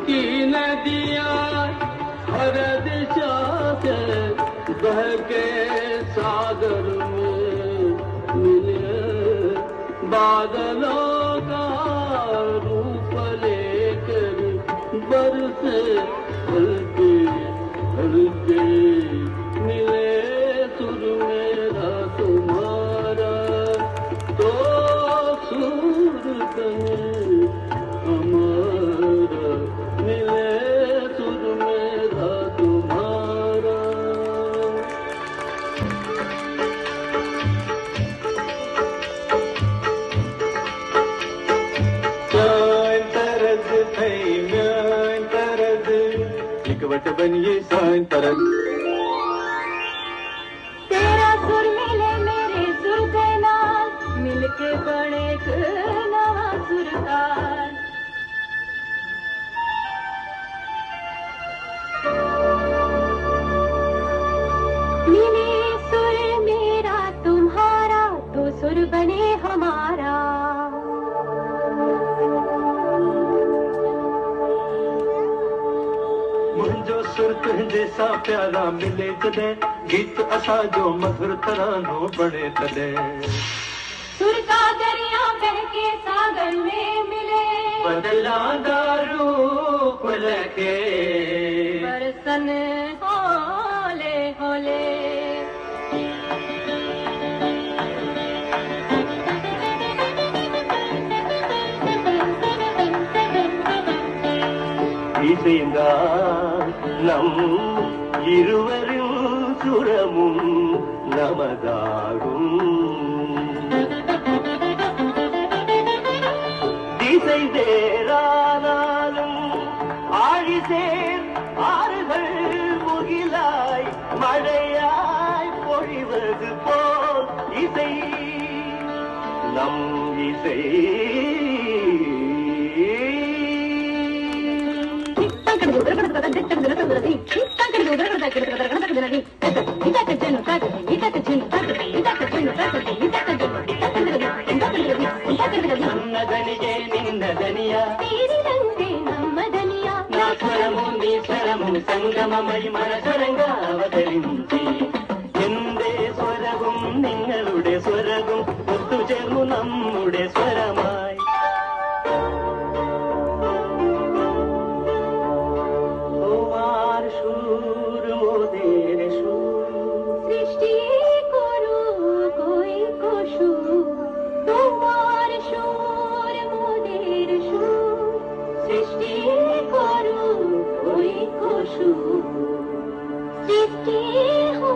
की नदियाँ हर दिशा से बहके सागर में मिले बादलों का रूप लेकर बरसे हल्के हल्के मिले सुर मेरा तुम्हारा तो सुर तने हमारा मिले सुर मेरा तुम्हारा। Mein tarad thay mein tarad ikvat baniye mein tarad तेरा सुर मिले मेरे सुर के नाल मिलके बने एक नवा सुरताल। मिले सुर मेरा तुम्हारा तो सुर बने हमारा। मुंहिंजो सुर तुंहिंजे सां प्यारा मिले जॾहिं गीत असांजो मधुर तरानो बणे तॾहिं सुर का दरिया बहके सागर में मिले बदलांदा रूप लखे बरसन होले होले। இசைந்தா நம் இருவரின் சுரமும் நமதாகும் திசை வேறானாலும் ஆழிசேர் ஆறுகள் முகிலாய் மழையாய் பொழிவது போல் இசை நம் இசை నన్నదనిగే నిన్నదనియా తీరినంతే నమ్మదనియా నా స్వరము నీ స్వరము సంగమమై మన സ്വരങ്ങൾ അവതరించి എന്റെ സ്വരവും നിങ്ങളുടെ സ്വരവും ഒത്തുചേർന്നു നമ്മുടെ സ്വരമായി তোমার সুর মোদের সুর সৃষ্টি করু কই কসু তোমার সুর মোদের সুর সৃষ্টি করু কই কসু সৃষ্টি হো